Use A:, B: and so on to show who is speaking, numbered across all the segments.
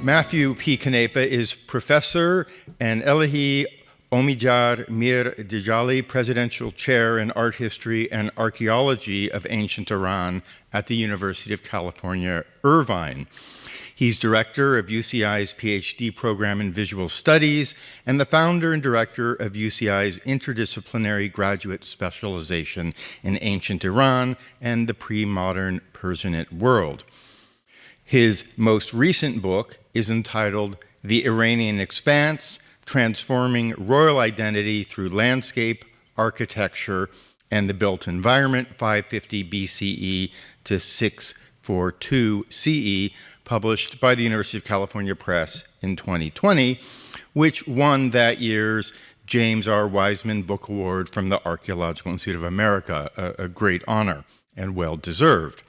A: Matthew P. Canepa is professor and Elahi Omidyar Mir Djali Presidential Chair in Art History and Archaeology of Ancient Iran at the University of California, Irvine. He's director of UCI's PhD program in Visual Studies and the founder and director of UCI's interdisciplinary graduate specialization in ancient Iran and the pre-modern Persianate world. His most recent book is entitled The Iranian Expanse: Transforming Royal Identity Through Landscape, Architecture, and the Built Environment, 550 BCE to 642 CE, published by the University of California Press in 2020, which won that year's James R. Wiseman Book Award from the Archaeological Institute of America, a great honor and well-deserved.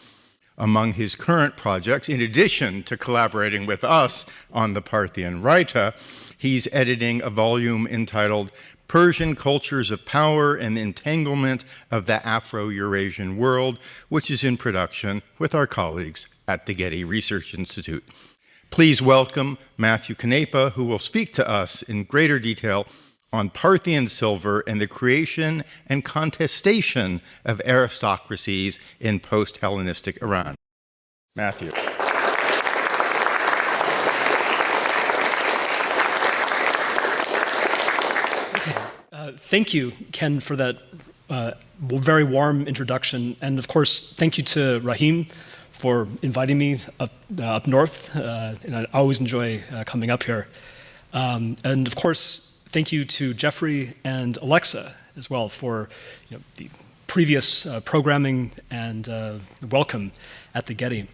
A: Among his current projects, in addition to collaborating with us on the Parthian Raita, he's editing a volume entitled Persian Cultures of Power and the Entanglement of the Afro-Eurasian World, which is in production with our colleagues at the Getty Research Institute. Please welcome Matthew Canepa, who will speak to us in greater detail on Parthian silver and the creation and contestation of aristocracies in post-Hellenistic Iran. Matthew.
B: Thank you, Ken, for that very warm introduction. And of course, thank you to Rahim for inviting me up north. And I always enjoy coming up here. And of course, thank you to Jeffrey and Alexa as well for the previous programming and welcome at the Getty.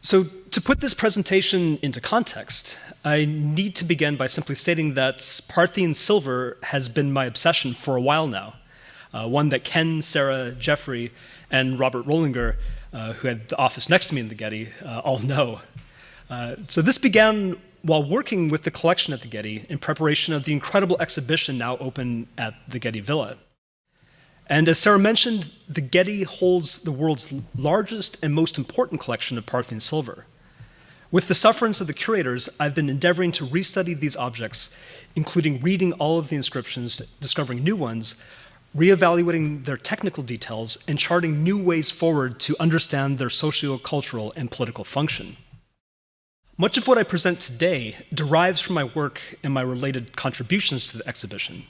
B: So to put this presentation into context, I need to begin by simply stating that Parthian silver has been my obsession for a while now, one that Ken, Sarah, Jeffrey, and Robert Rollinger, who had the office next to me in the Getty, all know. So this began while working with the collection at the Getty in preparation of the incredible exhibition now open at the Getty Villa. And as Sarah mentioned, the Getty holds the world's largest and most important collection of Parthian silver. With the sufferance of the curators, I've been endeavoring to restudy these objects, including reading all of the inscriptions, discovering new ones, reevaluating their technical details, and charting new ways forward to understand their socio-cultural and political function. Much of what I present today derives from my work and my related contributions to the exhibition.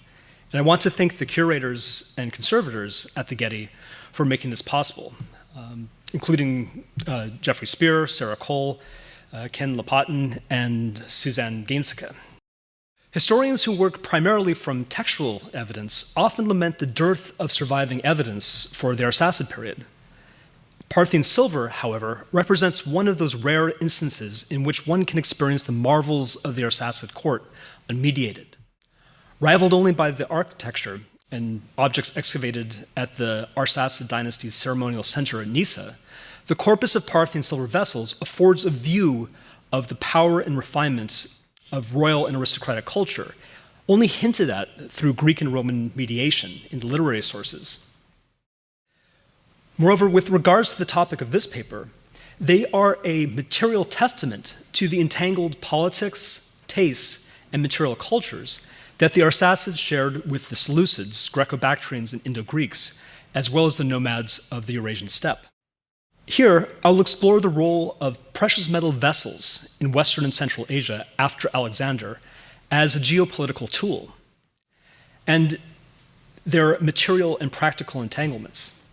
B: And I want to thank the curators and conservators at the Getty for making this possible, including Jeffrey Spear, Sarah Cole, Ken Lopatin, and Suzanne Gainsica. Historians who work primarily from textual evidence often lament the dearth of surviving evidence for the Arsacid period. Parthian silver, however, represents one of those rare instances in which one can experience the marvels of the Arsacid court unmediated. Rivaled only by the architecture and objects excavated at the Arsacid dynasty's ceremonial center at Nisa, the corpus of Parthian silver vessels affords a view of the power and refinements of royal and aristocratic culture, only hinted at through Greek and Roman mediation in the literary sources. Moreover, with regards to the topic of this paper, they are a material testament to the entangled politics, tastes, and material cultures that the Arsacids shared with the Seleucids, Greco-Bactrians, and Indo-Greeks, as well as the nomads of the Eurasian steppe. Here, I'll explore the role of precious metal vessels in Western and Central Asia after Alexander as a geopolitical tool, and their material and practical entanglements.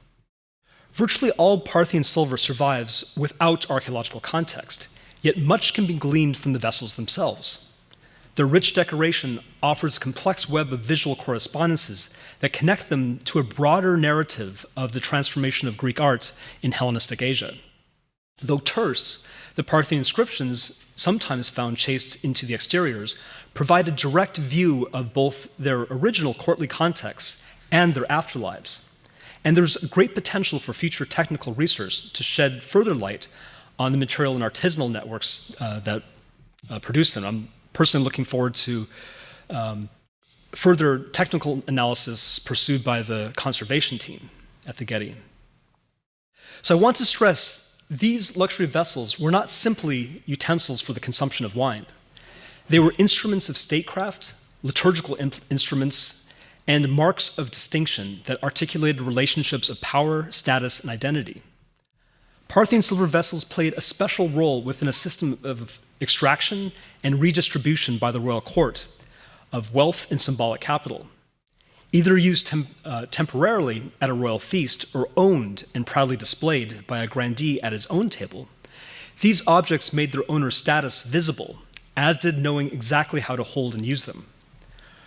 B: Virtually all Parthian silver survives without archaeological context, yet much can be gleaned from the vessels themselves. Their rich decoration offers a complex web of visual correspondences that connect them to a broader narrative of the transformation of Greek art in Hellenistic Asia. Though terse, the Parthian inscriptions, sometimes found chased into the exteriors, provide a direct view of both their original courtly contexts and their afterlives. And there's great potential for future technical research to shed further light on the material and artisanal networks that produce them. I'm personally looking forward to further technical analysis pursued by the conservation team at the Getty. So I want to stress these luxury vessels were not simply utensils for the consumption of wine. They were instruments of statecraft, liturgical instruments, and marks of distinction that articulated relationships of power, status, and identity. Parthian silver vessels played a special role within a system of extraction and redistribution by the royal court of wealth and symbolic capital, either used temporarily at a royal feast or owned and proudly displayed by a grandee at his own table. These objects made their owner's status visible, as did knowing exactly how to hold and use them.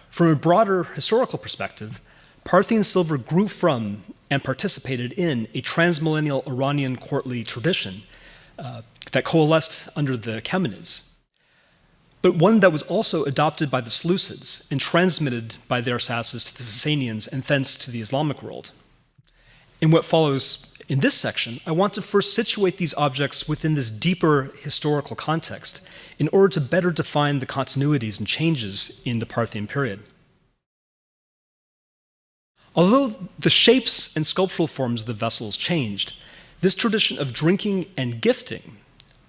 B: From a broader historical perspective, Parthian silver grew from and participated in a transmillennial Iranian courtly tradition that coalesced under the Achaemenids, but one that was also adopted by the Seleucids and transmitted by the Arsacids to the Sasanians and thence to the Islamic world. In what follows in this section, I want to first situate these objects within this deeper historical context in order to better define the continuities and changes in the Parthian period. Although the shapes and sculptural forms of the vessels changed, this tradition of drinking and gifting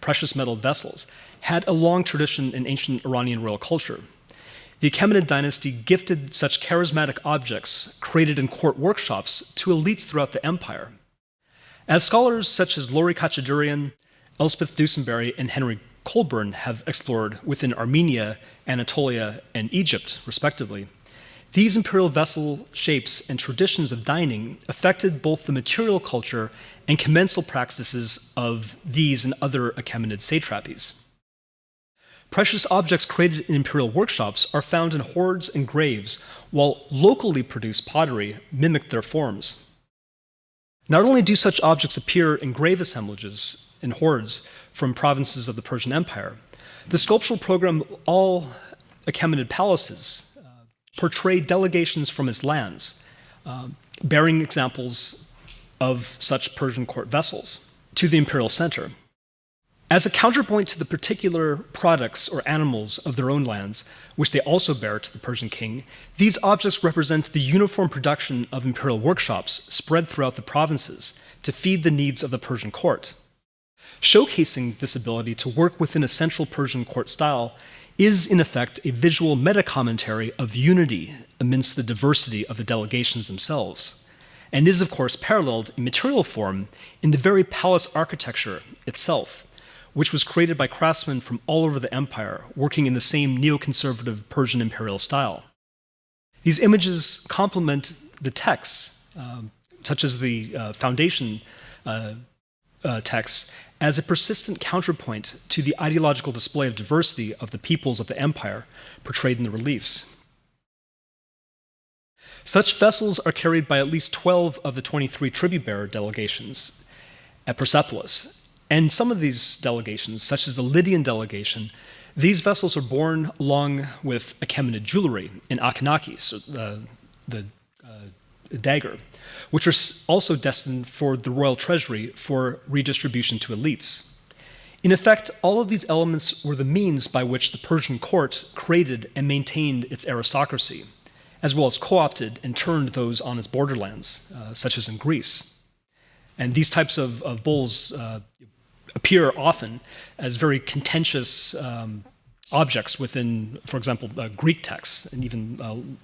B: precious metal vessels had a long tradition in ancient Iranian royal culture. The Achaemenid dynasty gifted such charismatic objects created in court workshops to elites throughout the empire. As scholars such as Lori Kachadurian, Elspeth Dusenberry, and Henry Colburn have explored within Armenia, Anatolia, and Egypt, respectively, these imperial vessel shapes and traditions of dining affected both the material culture and commensal practices of these and other Achaemenid satrapies. Precious objects created in imperial workshops are found in hoards and graves, while locally produced pottery mimicked their forms. Not only do such objects appear in grave assemblages and hoards from provinces of the Persian Empire, the sculptural program of all Achaemenid palaces portray delegations from its lands, bearing examples of such Persian court vessels, to the imperial center. As a counterpoint to the particular products or animals of their own lands, which they also bear to the Persian king, these objects represent the uniform production of imperial workshops spread throughout the provinces to feed the needs of the Persian court. Showcasing this ability to work within a central Persian court style is, in effect, a visual meta-commentary of unity amidst the diversity of the delegations themselves, and is, of course, paralleled in material form in the very palace architecture itself, which was created by craftsmen from all over the empire, working in the same neoconservative Persian imperial style. These images complement the texts, such as the foundation texts, as a persistent counterpoint to the ideological display of diversity of the peoples of the empire portrayed in the reliefs. Such vessels are carried by at least 12 of the 23 tribute-bearer delegations at Persepolis. And some of these delegations, such as the Lydian delegation, these vessels are borne along with Achaemenid jewelry in Akhenakis, the dagger, which are also destined for the royal treasury for redistribution to elites. In effect, all of these elements were the means by which the Persian court created and maintained its aristocracy, as well as co-opted and turned those on its borderlands, such as in Greece. And these types of bowls appear often as very contentious objects within, for example, Greek texts and even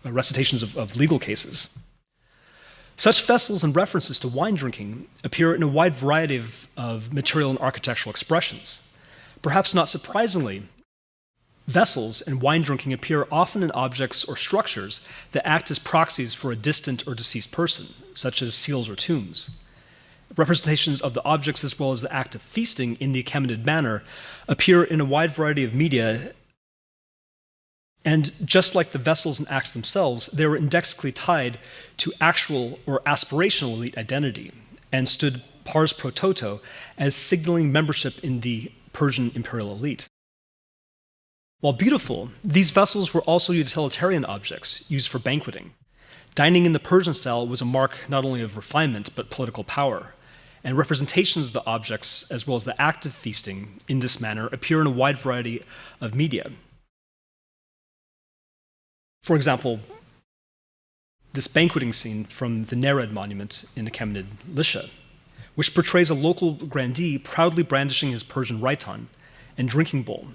B: recitations of legal cases. Such vessels and references to wine drinking appear in a wide variety of material and architectural expressions. Perhaps not surprisingly, vessels and wine drinking appear often in objects or structures that act as proxies for a distant or deceased person, such as seals or tombs. Representations of the objects as well as the act of feasting in the Achaemenid manner appear in a wide variety of media, and just like the vessels and acts themselves, they were indexically tied to actual or aspirational elite identity and stood pars pro toto as signaling membership in the Persian imperial elite. While beautiful, these vessels were also utilitarian objects used for banqueting. Dining in the Persian style was a mark not only of refinement but political power, and representations of the objects as well as the act of feasting in this manner appear in a wide variety of media. For example, this banqueting scene from the Nered monument in Achaemenid Lycia, which portrays a local grandee proudly brandishing his Persian raitan and drinking bowl,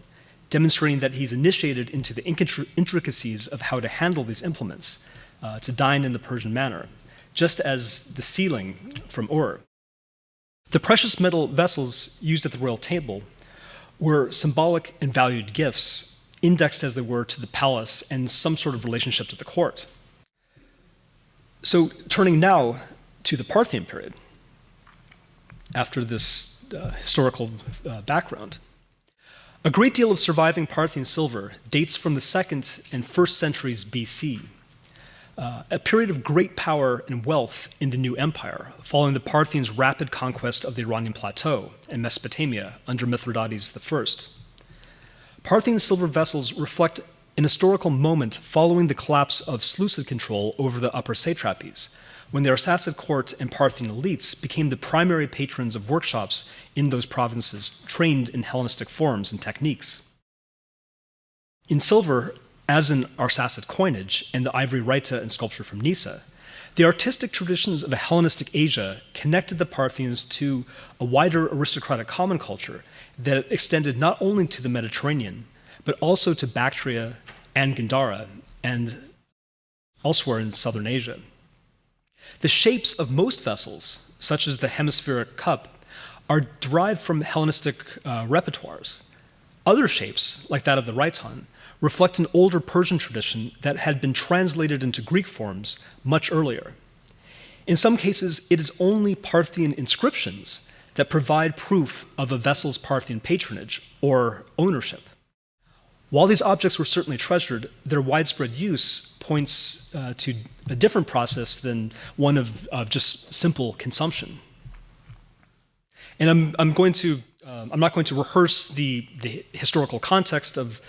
B: demonstrating that he's initiated into the intricacies of how to handle these implements, to dine in the Persian manner, just as the ceiling from Ur. The precious metal vessels used at the royal table were symbolic and valued gifts, indexed as they were to the palace and some sort of relationship to the court. So turning now to the Parthian period, after this historical background, a great deal of surviving Parthian silver dates from the 2nd and 1st centuries BC, a period of great power and wealth in the new empire, following the Parthians' rapid conquest of the Iranian plateau and Mesopotamia under Mithridates I. Parthian silver vessels reflect an historical moment following the collapse of Seleucid control over the upper satrapies, when the Arsacid court and Parthian elites became the primary patrons of workshops in those provinces trained in Hellenistic forms and techniques. In silver, as in Arsacid coinage and the ivory raita and sculpture from Nisa, the artistic traditions of Hellenistic Asia connected the Parthians to a wider aristocratic common culture that extended not only to the Mediterranean, but also to Bactria and Gandhara and elsewhere in southern Asia. The shapes of most vessels, such as the hemispheric cup, are derived from Hellenistic repertoires. Other shapes, like that of the raitan, reflect an older Persian tradition that had been translated into Greek forms much earlier. In some cases, it is only Parthian inscriptions that provide proof of a vessel's Parthian patronage or ownership. While these objects were certainly treasured, their widespread use points to a different process than one of just simple consumption. And I'm not going to rehearse the historical context of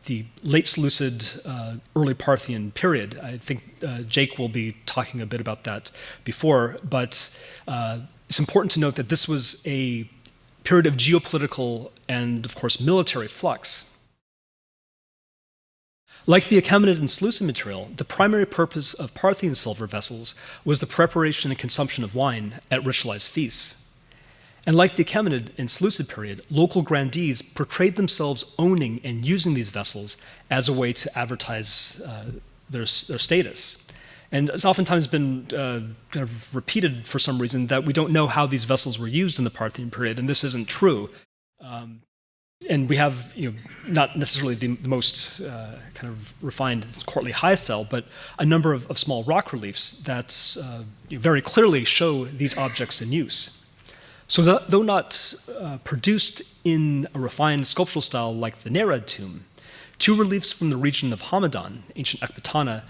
B: the late Seleucid, early Parthian period. I think Jake will be talking a bit about that before, but it's important to note that this was a period of geopolitical and, of course, military flux. Like the Achaemenid and Seleucid material, the primary purpose of Parthian silver vessels was the preparation and consumption of wine at ritualized feasts. And like the Achaemenid and Seleucid period, local grandees portrayed themselves owning and using these vessels as a way to advertise their status. And it's oftentimes been kind of repeated for some reason that we don't know how these vessels were used in the Parthian period, and this isn't true. And we have, not necessarily the most kind of refined courtly high style, but a number of small rock reliefs that very clearly show these objects in use. So though not produced in a refined sculptural style like the Nereid tomb, two reliefs from the region of Hamadan, ancient Ecbatana,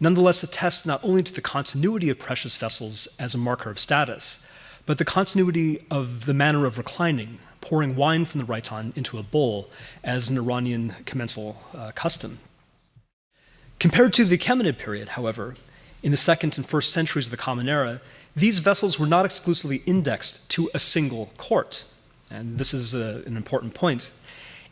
B: nonetheless attest not only to the continuity of precious vessels as a marker of status, but the continuity of the manner of reclining, pouring wine from the raitan into a bowl as an Iranian commensal custom. Compared to the Achaemenid period, however, in the 2nd and 1st centuries of the Common Era, these vessels were not exclusively indexed to a single court, and this is an important point.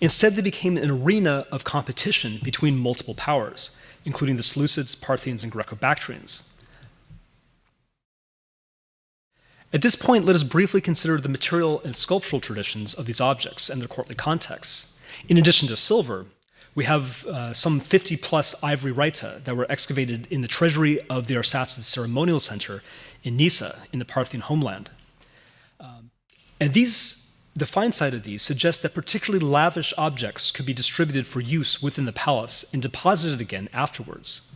B: Instead, they became an arena of competition between multiple powers, including the Seleucids, Parthians, and Greco-Bactrians. At this point, let us briefly consider the material and sculptural traditions of these objects and their courtly contexts. In addition to silver, we have some 50-plus ivory raita that were excavated in the treasury of the Arsacids ceremonial center in Nisa, in the Parthian homeland. And the fine side of these suggests that particularly lavish objects could be distributed for use within the palace and deposited again afterwards.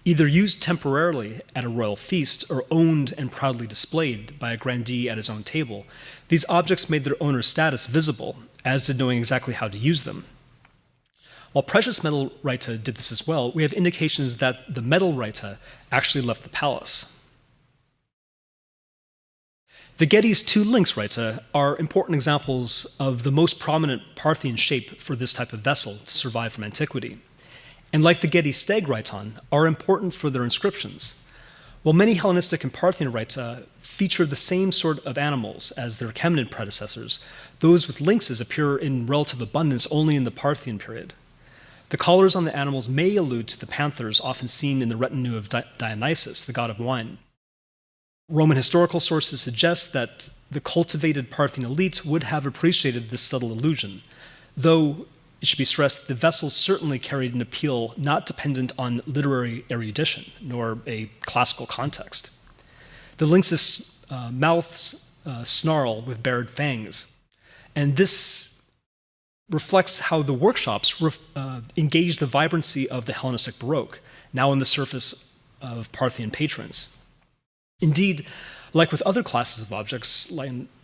B: Either used temporarily at a royal feast or owned and proudly displayed by a grandee at his own table, these objects made their owner's status visible, as did knowing exactly how to use them. While precious metal raita did this as well, we have indications that the metal raita actually left the palace. The Getty's two links raita are important examples of the most prominent Parthian shape for this type of vessel to survive from antiquity. And like the Getty steg raitan, are important for their inscriptions. While many Hellenistic and Parthian raita feature the same sort of animals as their Achaemenid predecessors, those with lynxes appear in relative abundance only in the Parthian period. The collars on the animals may allude to the panthers often seen in the retinue of Dionysus, the god of wine. Roman historical sources suggest that the cultivated Parthian elite would have appreciated this subtle allusion, though it should be stressed the vessels certainly carried an appeal not dependent on literary erudition nor a classical context. The lynx's mouths snarl with bared fangs, and this reflects how the workshops engaged the vibrancy of the Hellenistic Baroque, now on the surface of Parthian patrons. Indeed, like with other classes of objects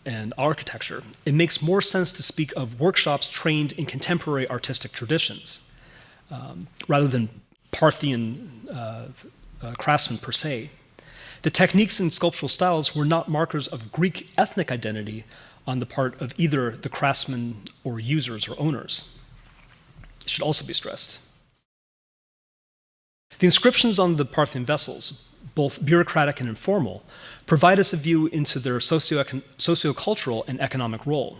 B: and architecture, it makes more sense to speak of workshops trained in contemporary artistic traditions, rather than Parthian craftsmen per se. The techniques and sculptural styles were not markers of Greek ethnic identity on the part of either the craftsmen or users or owners. It should also be stressed. The inscriptions on the Parthian vessels, both bureaucratic and informal, provide us a view into their socio-cultural and economic role.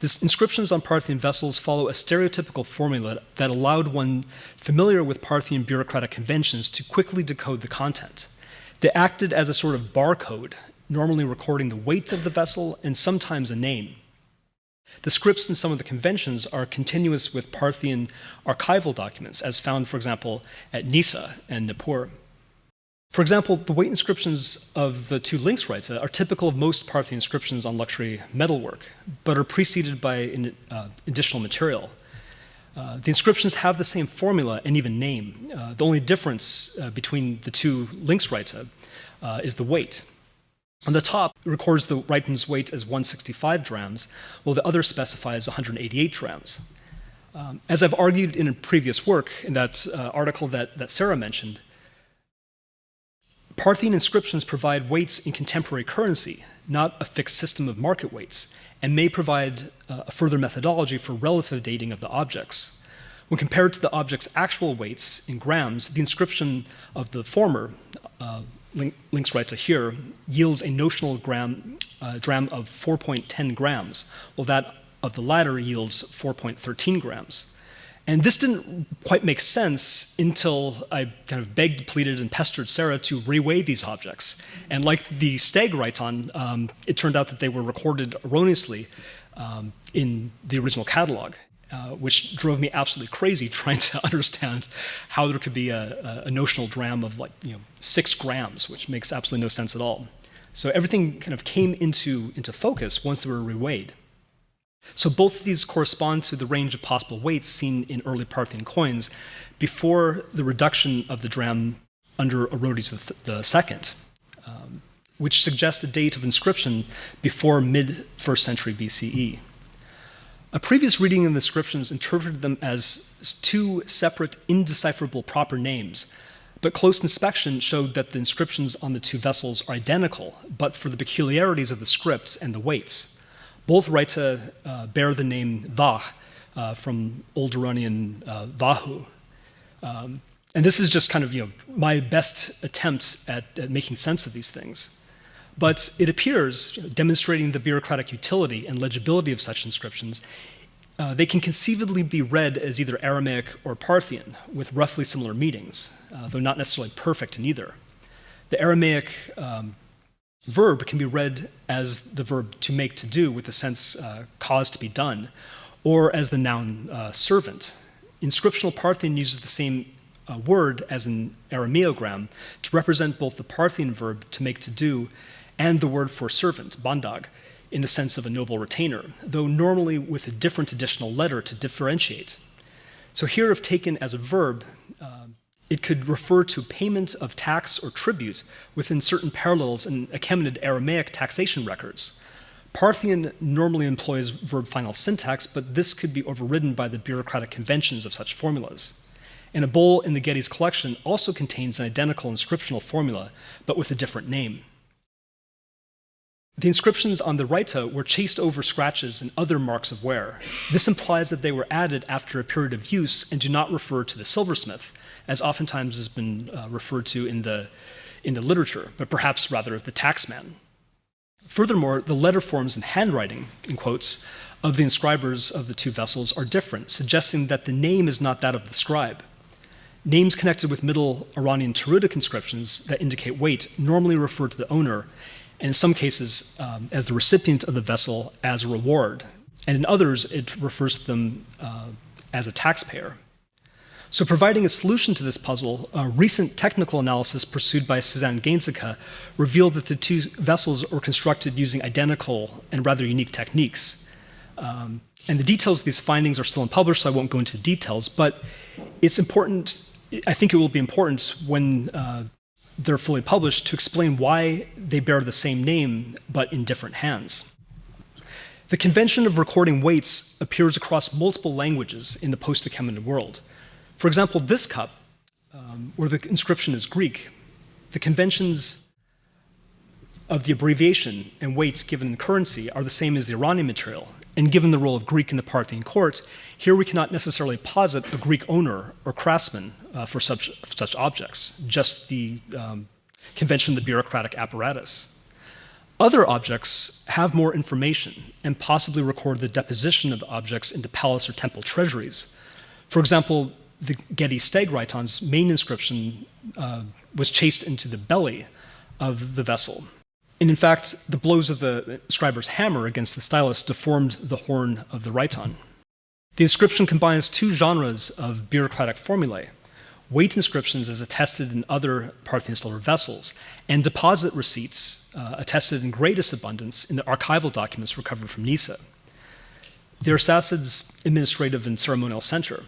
B: These inscriptions on Parthian vessels follow a stereotypical formula that allowed one familiar with Parthian bureaucratic conventions to quickly decode the content. They acted as a sort of barcode, normally recording the weight of the vessel and sometimes a name. The scripts in some of the conventions are continuous with Parthian archival documents, as found, for example, at Nisa and Nippur. For example, the weight inscriptions of the two Linksrites are typical of most Parthian inscriptions on luxury metalwork, but are preceded by additional material. The inscriptions have the same formula and even name. The only difference between the two Linksrites is the weight. On the top, it records the Riten's weight as 165 drams, while the other specifies 188 drams. As I've argued in a previous work, in that article that Sarah mentioned, Parthian inscriptions provide weights in contemporary currency, not a fixed system of market weights, and may provide a further methodology for relative dating of the objects. When compared to the object's actual weights in grams, the inscription of the former, Linksrite here, yields a notional dram of 4.10 grams, while that of the latter yields 4.13 grams. And this didn't quite make sense until I kind of begged, pleaded, and pestered Sarah to reweigh these objects. And like the Steg Riton, it turned out that they were recorded erroneously in the original catalog, which drove me absolutely crazy trying to understand how there could be a notional dram of 6 grams, which makes absolutely no sense at all. So everything kind of came into focus once they were reweighed. So both of these correspond to the range of possible weights seen in early Parthian coins before the reduction of the dram under Orodes II, which suggests a date of inscription before mid-1st century BCE. A previous reading of the inscriptions interpreted them as 2 separate, indecipherable proper names, but close inspection showed that the inscriptions on the 2 vessels are identical, but for the peculiarities of the scripts and the weights. Both Rita bear the name Vah from Old Iranian Vahu. And this is just kind of my best attempt at making sense of these things. But it appears, demonstrating the bureaucratic utility and legibility of such inscriptions, they can conceivably be read as either Aramaic or Parthian, with roughly similar meanings, though not necessarily perfect in either. The Aramaic verb can be read as the verb to make, to do, with the sense cause to be done, or as the noun servant. Inscriptional Parthian uses the same word as an Arameogram to represent both the Parthian verb to make, to do, and the word for servant, bandag, in the sense of a noble retainer, though normally with a different additional letter to differentiate. So here, if taken as a verb, it could refer to payment of tax or tribute within certain parallels in Achaemenid Aramaic taxation records. Parthian normally employs verb final syntax, but this could be overridden by the bureaucratic conventions of such formulas. And a bowl in the Getty's collection also contains an identical inscriptional formula, but with a different name. The inscriptions on the Rita were chased over scratches and other marks of wear. This implies that they were added after a period of use and do not refer to the silversmith, as oftentimes has been referred to in the literature, but perhaps rather the taxman. Furthermore, the letter forms and handwriting, in quotes, of the inscribers of the 2 vessels are different, suggesting that the name is not that of the scribe. names connected with Middle Iranian Tarudic inscriptions that indicate weight normally refer to the owner, and in some cases as the recipient of the vessel as a reward, and in others it refers to them as a taxpayer. So providing a solution to this puzzle, a recent technical analysis pursued by Suzanne Gainzika revealed that the two vessels were constructed using identical and rather unique techniques. And the details of these findings are still unpublished, so I won't go into details, but it's important, I think it will be important when they're fully published to explain why they bear the same name but in different hands. The convention of recording weights appears across multiple languages in the post-Achaemenid world. For example, this cup, where the inscription is Greek, the conventions of the abbreviation and weights given in currency are the same as the Iranian material. And given the role of Greek in the Parthian court, here we cannot necessarily posit a Greek owner or craftsman for such objects, just the convention of the bureaucratic apparatus. Other objects have more information and possibly record the deposition of the objects into palace or temple treasuries. For example, the Gedi Steg-Raitan's main inscription was chased into the belly of the vessel. And in fact, the blows of the scriber's hammer against the stylus deformed the horn of the Raitan. The inscription combines two genres of bureaucratic formulae: weight inscriptions as attested in other Parthian silver vessels, and deposit receipts attested in greatest abundance in the archival documents recovered from Nisa. The Arsacids' administrative and ceremonial center.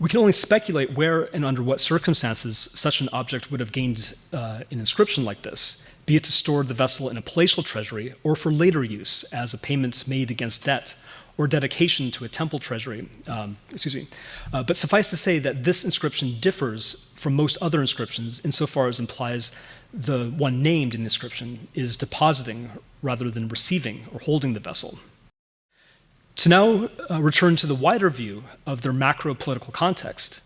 B: We can only speculate where and under what circumstances such an object would have gained an inscription like this, be it to store the vessel in a palatial treasury or for later use as a payment made against debt or dedication to a temple treasury. But suffice to say that this inscription differs from most other inscriptions insofar as implies the one named in the inscription is depositing rather than receiving or holding the vessel. To now return to the wider view of their macro-political context.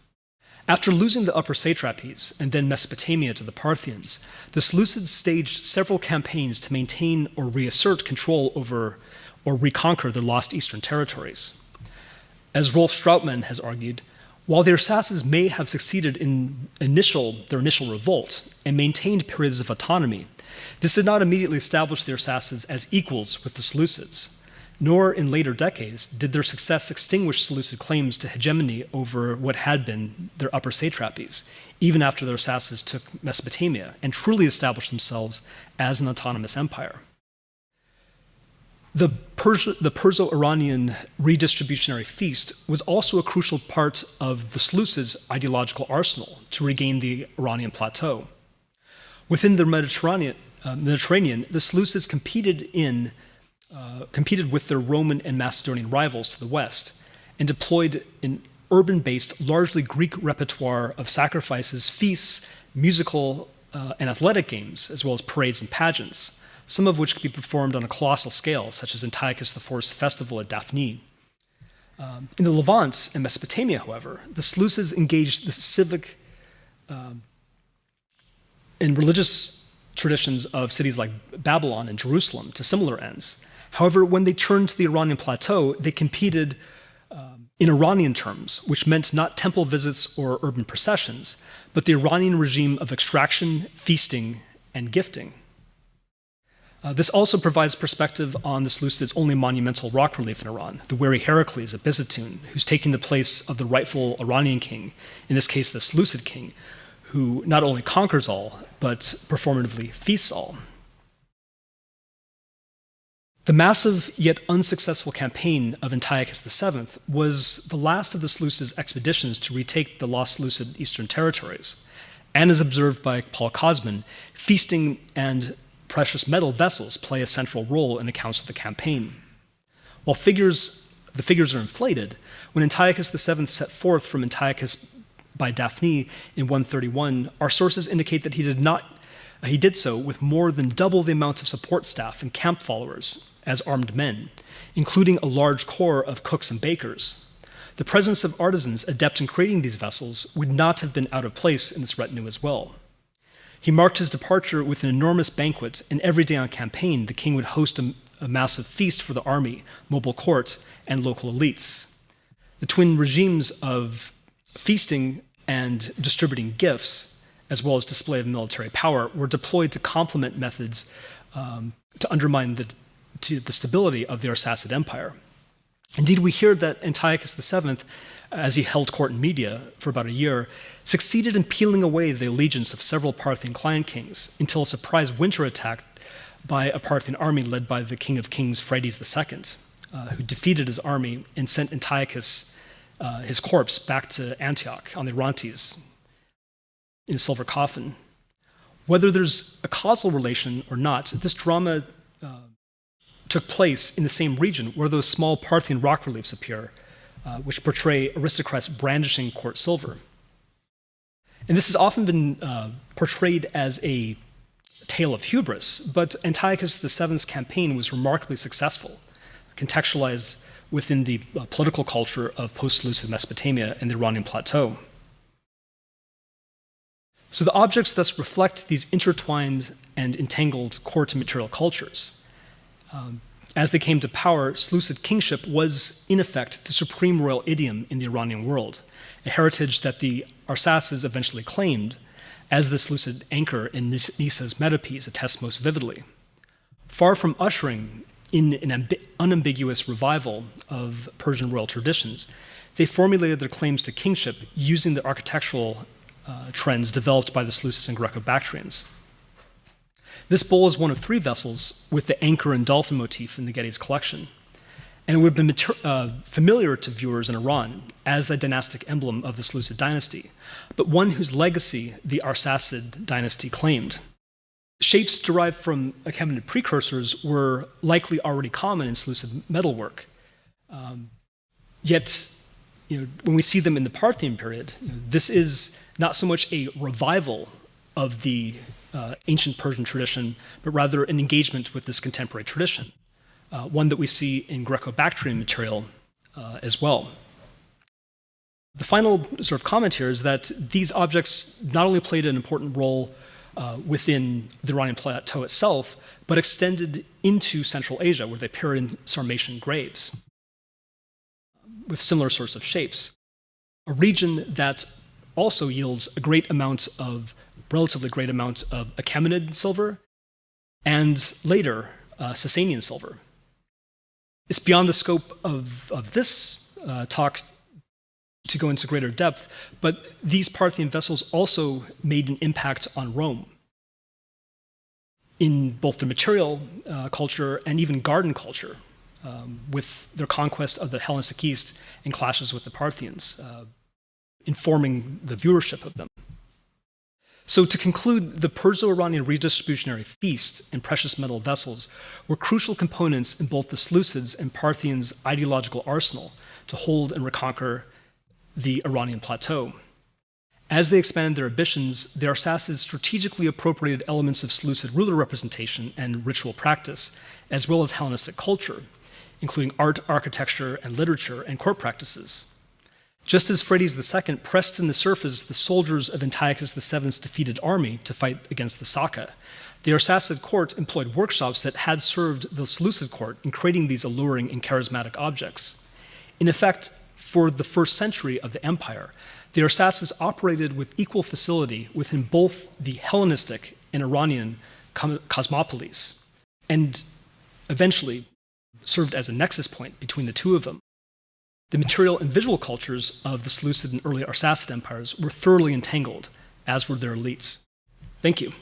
B: After losing the upper satrapies and then Mesopotamia to the Parthians, the Seleucids staged several campaigns to maintain or reassert control over or reconquer their lost eastern territories. As Rolf Strautmann has argued, while the Arsacids may have succeeded in their initial revolt and maintained periods of autonomy, this did not immediately establish the Arsacids as equals with the Seleucids. Nor in later decades did their success extinguish Seleucid claims to hegemony over what had been their upper satrapies, even after the Arsacids took Mesopotamia and truly established themselves as an autonomous empire. The Perso-Iranian redistributionary feast was also a crucial part of the Seleucids' ideological arsenal to regain the Iranian plateau. Within the Mediterranean, the Seleucids competed with their Roman and Macedonian rivals to the west and deployed an urban-based, largely Greek repertoire of sacrifices, feasts, musical and athletic games, as well as parades and pageants, some of which could be performed on a colossal scale, such as Antiochus IV's festival at Daphne. In the Levant and Mesopotamia, however, the Seleucids engaged the civic and religious traditions of cities like Babylon and Jerusalem to similar ends. However, when they turned to the Iranian plateau, they competed in Iranian terms, which meant not temple visits or urban processions, but the Iranian regime of extraction, feasting, and gifting. This also provides perspective on the Seleucids' only monumental rock relief in Iran, the wary Heracles of Byzantine, who's taking the place of the rightful Iranian king, in this case the Seleucid king, who not only conquers all, but performatively feasts all. The massive yet unsuccessful campaign of Antiochus VII was the last of the Seleucids' expeditions to retake the lost Seleucid eastern territories, and as observed by Paul Kosman, feasting and precious metal vessels play a central role in accounts of the campaign. While the figures are inflated, when Antiochus VII set forth from Antiochus by Daphne in 131, our sources indicate that he did so with more than double the amount of support staff and camp followers as armed men, including a large corps of cooks and bakers. The presence of artisans adept in creating these vessels would not have been out of place in this retinue as well. He marked his departure with an enormous banquet, and every day on campaign, the king would host a massive feast for the army, mobile court, and local elites. The twin regimes of feasting and distributing gifts, as well as display of military power, were deployed to complement methods to undermine the stability of the Arsacid Empire. Indeed, we hear that Antiochus VII, as he held court in Media for about a year, succeeded in peeling away the allegiance of several Parthian client kings until a surprise winter attack by a Parthian army led by the King of Kings Phraates II, who defeated his army and sent Antiochus, his corpse, back to Antioch on the Orontes in a silver coffin. Whether there's a causal relation or not, this drama took place in the same region where those small Parthian rock reliefs appear, which portray aristocrats brandishing court silver. And this has often been portrayed as a tale of hubris, but Antiochus VII's campaign was remarkably successful, contextualized within the political culture of post-Seleucid Mesopotamia and the Iranian plateau. So the objects thus reflect these intertwined and entangled court and material cultures. As they came to power, Seleucid kingship was, in effect, the supreme royal idiom in the Iranian world, a heritage that the Arsacids eventually claimed, as the Seleucid anchor in Nisa's Metopes attests most vividly. Far from ushering in an unambiguous revival of Persian royal traditions, they formulated their claims to kingship using the architectural trends developed by the Seleucids and Greco-Bactrians. This bowl is one of 3 vessels with the anchor and dolphin motif in the Getty's collection, and it would have been familiar to viewers in Iran as the dynastic emblem of the Seleucid dynasty, but one whose legacy the Arsacid dynasty claimed. Shapes derived from Achaemenid precursors were likely already common in Seleucid metalwork. Yet, when we see them in the Parthian period, this is not so much a revival of the ancient Persian tradition, but rather an engagement with this contemporary tradition, one that we see in Greco-Bactrian material as well. The final sort of comment here is that these objects not only played an important role within the Iranian plateau itself, but extended into Central Asia, where they appear in Sarmatian graves with similar sorts of shapes. A region that also yields relatively great amount of Achaemenid silver and later Sasanian silver. It's beyond the scope of this talk to go into greater depth, but these Parthian vessels also made an impact on Rome in both the material culture and even garden culture, with their conquest of the Hellenistic East and clashes with the Parthians, informing the viewership of them. So to conclude, the Perso-Iranian redistributionary feast and precious metal vessels were crucial components in both the Seleucids and Parthians' ideological arsenal to hold and reconquer the Iranian plateau. As they expanded their ambitions, the Arsacids strategically appropriated elements of Seleucid ruler representation and ritual practice, as well as Hellenistic culture, including art, architecture, and literature, and court practices. Just as Phraates II pressed in the surface the soldiers of Antiochus VII's defeated army to fight against the Saka, the Arsacid court employed workshops that had served the Seleucid court in creating these alluring and charismatic objects. In effect, for the first century of the empire, the Arsacids operated with equal facility within both the Hellenistic and Iranian cosmopolies, and eventually served as a nexus point between the two of them. The material and visual cultures of the Seleucid and early Arsacid empires were thoroughly entangled, as were their elites. Thank you.